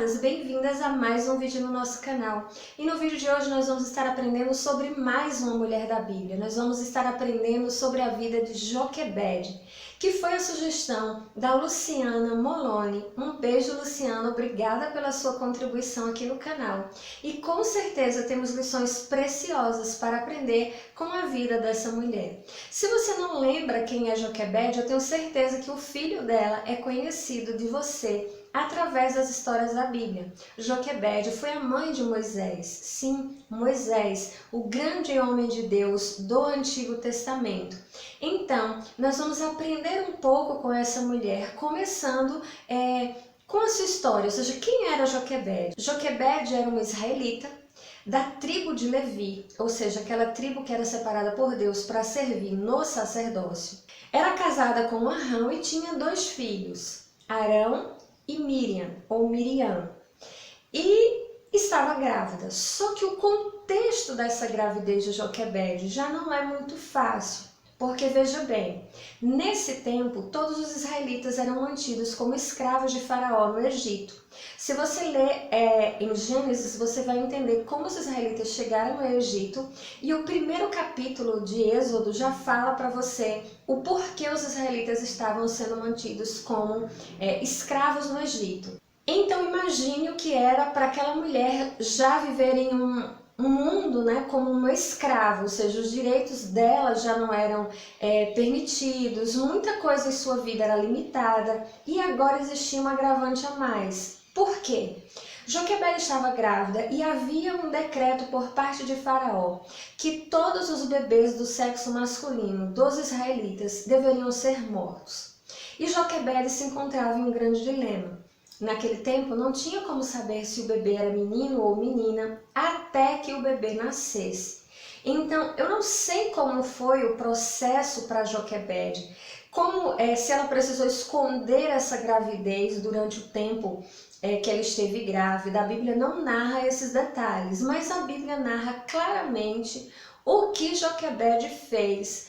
amadas, bem-vindas a mais um vídeo no nosso canal. E no vídeo de hoje nós vamos estar aprendendo sobre mais uma mulher da Bíblia. Nós vamos estar aprendendo sobre a vida de Joquebede, que foi a sugestão da Luciana Moloni. Um beijo, Luciana, obrigada pela sua contribuição aqui no canal. E com certeza temos lições preciosas para aprender com a vida dessa mulher. Se você não lembra quem é Joquebede, eu tenho certeza que o filho dela é conhecido de você através das histórias da Bíblia. Joquebede foi a mãe de Moisés. Sim, Moisés, o grande homem de Deus do Antigo Testamento. Então, nós vamos aprender um pouco com essa mulher, começando com a sua história, ou seja, quem era Joquebede? Joquebede era uma israelita da tribo de Levi, ou seja, aquela tribo que era separada por Deus para servir no sacerdócio. Era casada com Arão e tinha 2 filhos, Arão e Miriam, ou Miriam, e estava grávida. Só que o contexto dessa gravidez de Joquebede já não é muito fácil, porque veja bem, nesse tempo todos os israelitas eram mantidos como escravos de Faraó no Egito. Se você ler em Gênesis, você vai entender como os israelitas chegaram ao Egito, e o primeiro capítulo de Êxodo já fala para você o porquê os israelitas estavam sendo mantidos como escravos no Egito. Então imagine o que era para aquela mulher já viver em um mundo, como uma escrava, ou seja, os direitos dela já não eram permitidos, muita coisa em sua vida era limitada, e agora existia um agravante a mais. Por quê? Joquebede estava grávida e havia um decreto por parte de Faraó que todos os bebês do sexo masculino dos israelitas deveriam ser mortos. E Joquebede se encontrava em um grande dilema. Naquele tempo não tinha como saber se o bebê era menino ou menina até que o bebê nascesse. Então eu não sei como foi o processo para Joquebede, se ela precisou esconder essa gravidez durante o tempo que ela esteve grávida. A Bíblia não narra esses detalhes, mas a Bíblia narra claramente o que Joquebede fez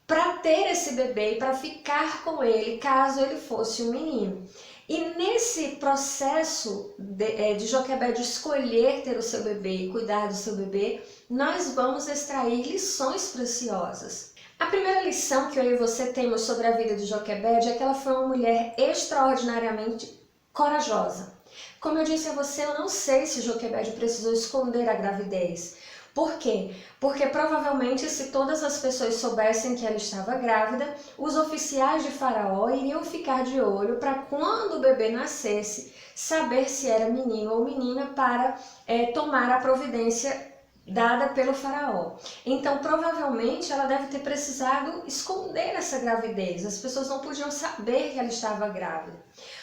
para ter esse bebê e para ficar com ele caso ele fosse um menino. E nesse processo de Joquebede escolher ter o seu bebê e cuidar do seu bebê, nós vamos extrair lições preciosas. A primeira lição que eu e você temos sobre a vida de Joquebede é que ela foi uma mulher extraordinariamente corajosa. Como eu disse a você, eu não sei se Joquebede precisou esconder a gravidez. Por quê? Porque provavelmente, se todas as pessoas soubessem que ela estava grávida, os oficiais de Faraó iriam ficar de olho para, quando o bebê nascesse, saber se era menino ou menina para tomar a providência dada pelo Faraó. Então, provavelmente, ela deve ter precisado esconder essa gravidez. As pessoas não podiam saber que ela estava grávida.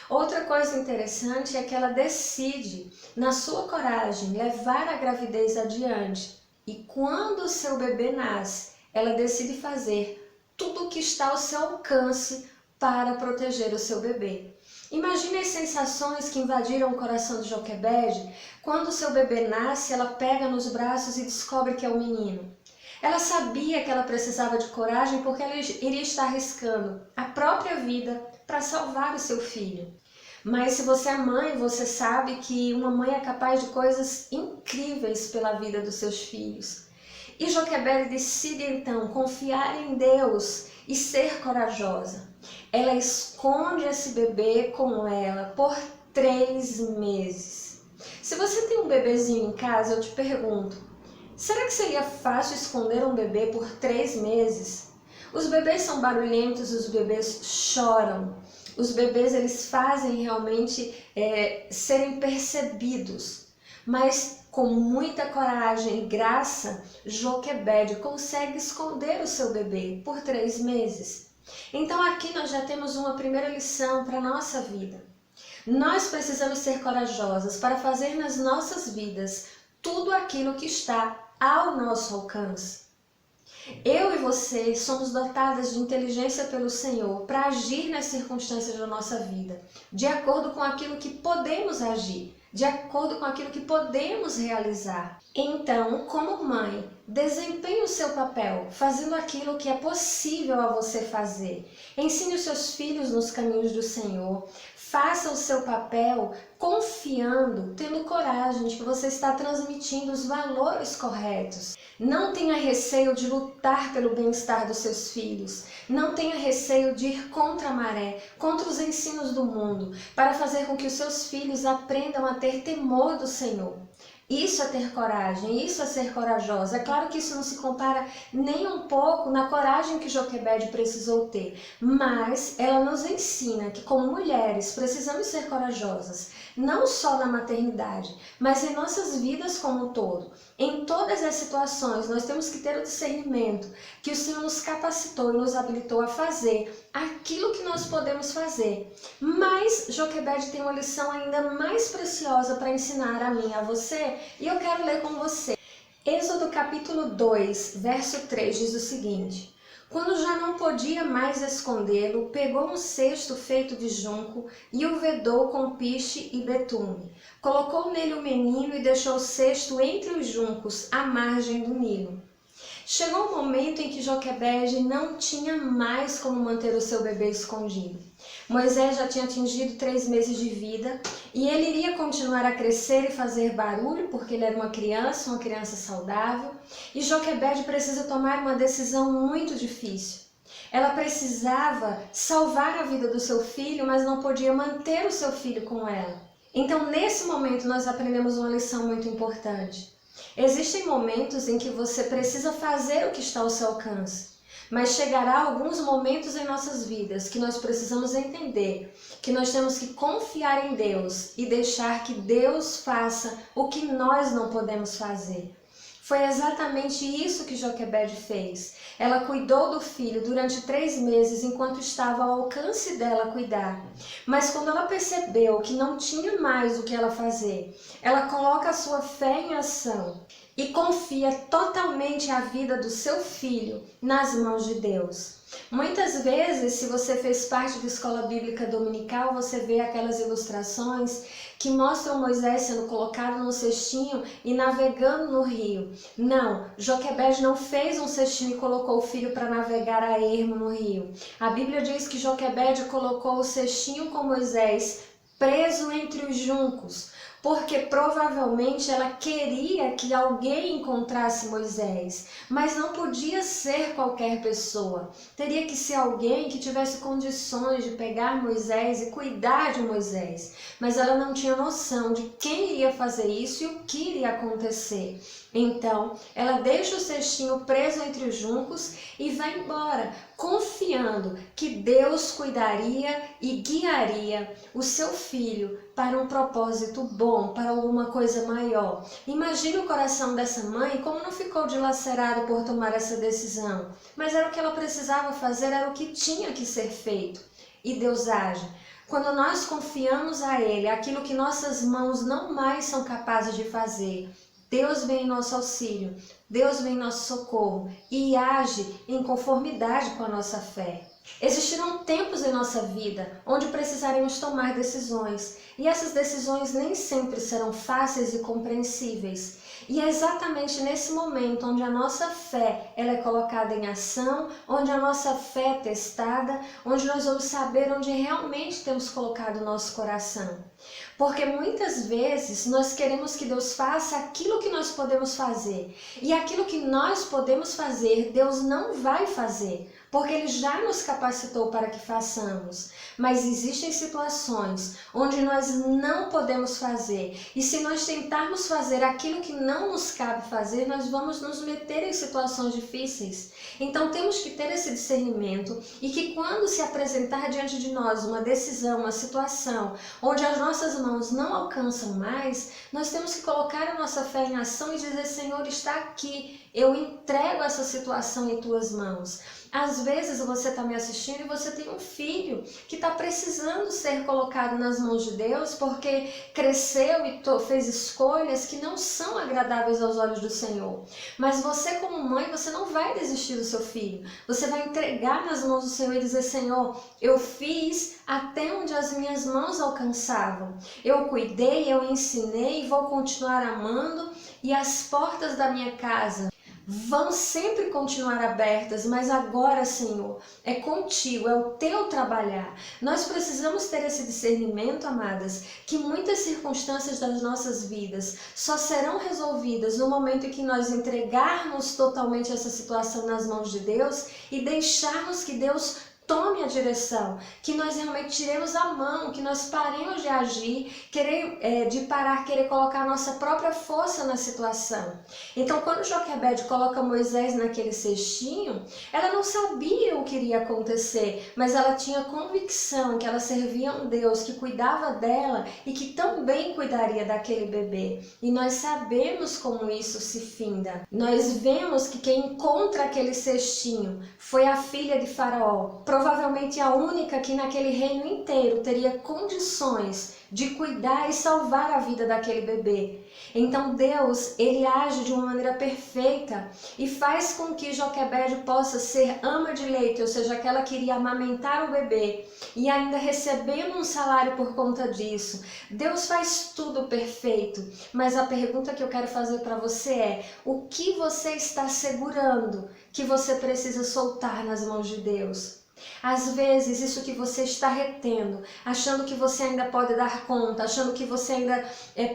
Outra coisa interessante é que ela decide, na sua coragem, levar a gravidez adiante. E quando o seu bebê nasce, ela decide fazer tudo o que está ao seu alcance para proteger o seu bebê. Imagine as sensações que invadiram o coração de Joquebede quando o seu bebê nasce, ela pega nos braços e descobre que é um menino. Ela sabia que ela precisava de coragem porque ela iria estar arriscando a própria vida para salvar o seu filho. Mas se você é mãe, você sabe que uma mãe é capaz de coisas incríveis pela vida dos seus filhos. E Joquebede decide então confiar em Deus e ser corajosa. Ela esconde esse bebê com ela por 3 meses. Se você tem um bebezinho em casa, eu te pergunto, será que seria fácil esconder um bebê por 3 meses? Os bebês são barulhentos, os bebês choram. Os bebês, eles fazem realmente serem percebidos. Mas com muita coragem e graça, Joquebede consegue esconder o seu bebê por 3 meses. Então aqui nós já temos uma primeira lição para a nossa vida. Nós precisamos ser corajosas para fazer nas nossas vidas tudo aquilo que está ao nosso alcance. Eu e você somos dotadas de inteligência pelo Senhor para agir nas circunstâncias da nossa vida, de acordo com aquilo que podemos agir, de acordo com aquilo que podemos realizar. Então, como mãe, desempenhe o seu papel, fazendo aquilo que é possível a você fazer. Ensine os seus filhos nos caminhos do Senhor. Faça o seu papel confiando, tendo coragem de que você está transmitindo os valores corretos. Não tenha receio de lutar pelo bem-estar dos seus filhos. Não tenha receio de ir contra a maré, contra os ensinos do mundo, para fazer com que os seus filhos aprendam a ter temor do Senhor. Isso é ter coragem, isso é ser corajosa. É claro que isso não se compara nem um pouco na coragem que Joquebede precisou ter, mas ela nos ensina que como mulheres precisamos ser corajosas, não só na maternidade, mas em nossas vidas como um todo. Em todas as situações nós temos que ter o discernimento que o Senhor nos capacitou e nos habilitou a fazer aquilo que nós podemos fazer. Mas Joquebede tem uma lição ainda mais preciosa para ensinar a mim e a você, e eu quero ler com você. Êxodo capítulo 2, verso 3 diz o seguinte: quando já não podia mais escondê-lo, pegou um cesto feito de junco e o vedou com piche e betume. Colocou nele o menino e deixou o cesto entre os juncos, à margem do Nilo. Chegou um momento em que Joquebede não tinha mais como manter o seu bebê escondido. Moisés já tinha atingido 3 meses de vida e ele iria continuar a crescer e fazer barulho porque ele era uma criança saudável. E Joquebede precisa tomar uma decisão muito difícil. Ela precisava salvar a vida do seu filho, mas não podia manter o seu filho com ela. Então, nesse momento, nós aprendemos uma lição muito importante. Existem momentos em que você precisa fazer o que está ao seu alcance, mas chegará alguns momentos em nossas vidas que nós precisamos entender que nós temos que confiar em Deus e deixar que Deus faça o que nós não podemos fazer. Foi exatamente isso que Joquebede fez. Ela cuidou do filho durante 3 meses enquanto estava ao alcance dela cuidar. Mas quando ela percebeu que não tinha mais o que ela fazer, ela coloca a sua fé em ação e confia totalmente a vida do seu filho nas mãos de Deus. Muitas vezes, se você fez parte da escola bíblica dominical, você vê aquelas ilustrações que mostram Moisés sendo colocado num cestinho e navegando no rio. Não, Joquebede não fez um cestinho e colocou o filho para navegar a ermo no rio. A Bíblia diz que Joquebede colocou o cestinho com Moisés preso entre os juncos, porque provavelmente ela queria que alguém encontrasse Moisés, mas não podia ser qualquer pessoa. Teria que ser alguém que tivesse condições de pegar Moisés e cuidar de Moisés. Mas ela não tinha noção de quem iria fazer isso e o que iria acontecer. Então, ela deixa o cestinho preso entre os juncos e vai embora, confiando que Deus cuidaria e guiaria o seu filho para um propósito bom, para alguma coisa maior. Imagine o coração dessa mãe como não ficou dilacerado por tomar essa decisão, mas era o que ela precisava fazer, era o que tinha que ser feito. E Deus age. Quando nós confiamos a Ele aquilo que nossas mãos não mais são capazes de fazer, Deus vem em nosso auxílio, Deus vem em nosso socorro e age em conformidade com a nossa fé. Existirão tempos em nossa vida onde precisaremos tomar decisões e essas decisões nem sempre serão fáceis e compreensíveis. E é exatamente nesse momento onde a nossa fé ela é colocada em ação, onde a nossa fé é testada, onde nós vamos saber onde realmente temos colocado o nosso coração. Porque muitas vezes nós queremos que Deus faça aquilo que nós podemos fazer. E aquilo que nós podemos fazer, Deus não vai fazer, porque Ele já nos capacitou para que façamos. Mas existem situações onde nós não podemos fazer. E se nós tentarmos fazer aquilo que não nos cabe fazer, nós vamos nos meter em situações difíceis. Então temos que ter esse discernimento e que quando se apresentar diante de nós uma decisão, uma situação onde as nossas mãos não alcançam mais, nós temos que colocar a nossa fé em ação e dizer: Senhor, está aqui, eu entrego essa situação em tuas mãos. Às vezes você está me assistindo e você tem um filho que está precisando ser colocado nas mãos de Deus porque cresceu e fez escolhas que não são agradáveis aos olhos do Senhor. Mas você como mãe, você não vai desistir do seu filho. Você vai entregar nas mãos do Senhor e dizer: Senhor, eu fiz até onde as minhas mãos alcançavam. Eu cuidei, eu ensinei e vou continuar amando, e as portas da minha casa vão sempre continuar abertas, mas agora, Senhor, é contigo, é o teu trabalhar. Nós precisamos ter esse discernimento, amadas, que muitas circunstâncias das nossas vidas só serão resolvidas no momento em que nós entregarmos totalmente essa situação nas mãos de Deus e deixarmos que Deus tome a direção, que nós realmente tiremos a mão, que nós paremos de agir, querer colocar a nossa própria força na situação. Então, quando Joquebede coloca Moisés naquele cestinho, ela não sabia o que iria acontecer, mas ela tinha convicção que ela servia a um Deus que cuidava dela e que também cuidaria daquele bebê. E nós sabemos como isso se finda. Nós vemos que quem encontra aquele cestinho foi a filha de Faraó, provavelmente a única que naquele reino inteiro teria condições de cuidar e salvar a vida daquele bebê. Então Deus, ele age de uma maneira perfeita e faz com que Joquebede possa ser ama de leite, ou seja, aquela que iria amamentar o bebê e ainda recebendo um salário por conta disso. Deus faz tudo perfeito, mas a pergunta que eu quero fazer para você é: o que você está segurando que você precisa soltar nas mãos de Deus? Às vezes, isso que você está retendo, achando que você ainda pode dar conta, achando que você ainda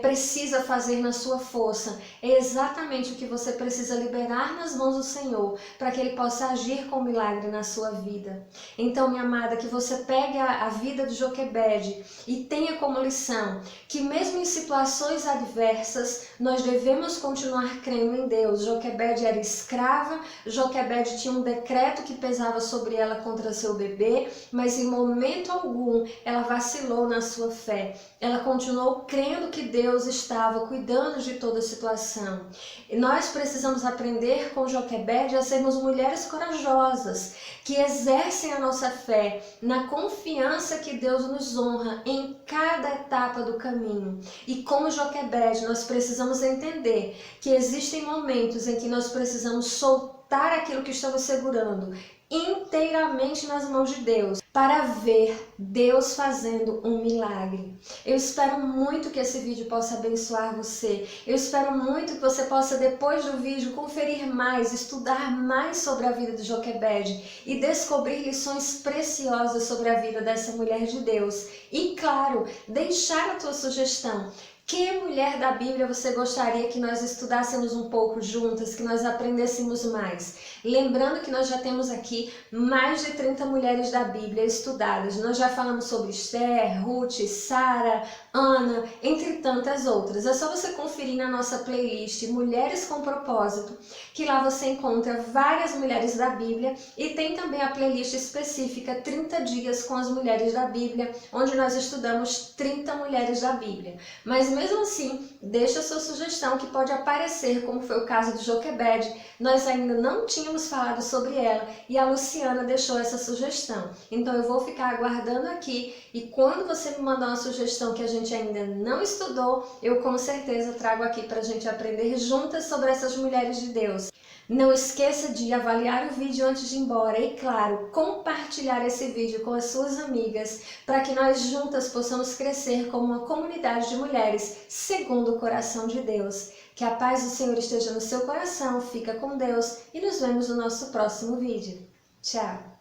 precisa fazer na sua força, é exatamente o que você precisa liberar nas mãos do Senhor, para que Ele possa agir com milagre na sua vida. Então, minha amada, que você pegue a vida de Joquebede e tenha como lição que mesmo em situações adversas, nós devemos continuar crendo em Deus. Joquebede era escrava, Joquebede tinha um decreto que pesava sobre ela contra seu bebê, mas em momento algum ela vacilou na sua fé. Ela continuou crendo que Deus estava cuidando de toda a situação. E nós precisamos aprender com Joquebede a sermos mulheres corajosas, que exercem a nossa fé na confiança que Deus nos honra em cada etapa do caminho. E como Joquebede, nós precisamos entender que existem momentos em que nós precisamos soltar aquilo que estamos segurando inteiramente nas mãos de Deus, para ver Deus fazendo um milagre. Eu espero muito que esse vídeo possa abençoar você. Eu espero muito que você possa, depois do vídeo, conferir mais, estudar mais sobre a vida de Joquebede e descobrir lições preciosas sobre a vida dessa mulher de Deus. E, claro, deixar a tua sugestão. Que mulher da Bíblia você gostaria que nós estudássemos um pouco juntas, que nós aprendêssemos mais? Lembrando que nós já temos aqui mais de 30 mulheres da Bíblia estudadas. Nós já falamos sobre Esther, Ruth, Sara, Ana, entre tantas outras. É só você conferir na nossa playlist Mulheres com Propósito, que lá você encontra várias mulheres da Bíblia e tem também a playlist específica 30 dias com as mulheres da Bíblia, onde nós estudamos 30 mulheres da Bíblia. Mas mesmo assim, deixa a sua sugestão que pode aparecer, como foi o caso de Joquebede. Nós ainda não tínhamos falado sobre ela e a Luciana deixou essa sugestão. Então eu vou ficar aguardando aqui e quando você me mandar uma sugestão que a gente ainda não estudou, eu com certeza trago aqui para a gente aprender juntas sobre essas mulheres de Deus. Não esqueça de avaliar o vídeo antes de ir embora e, claro, compartilhar esse vídeo com as suas amigas para que nós juntas possamos crescer como uma comunidade de mulheres segundo o coração de Deus. Que a paz do Senhor esteja no seu coração, fica com Deus e nos vemos no nosso próximo vídeo. Tchau!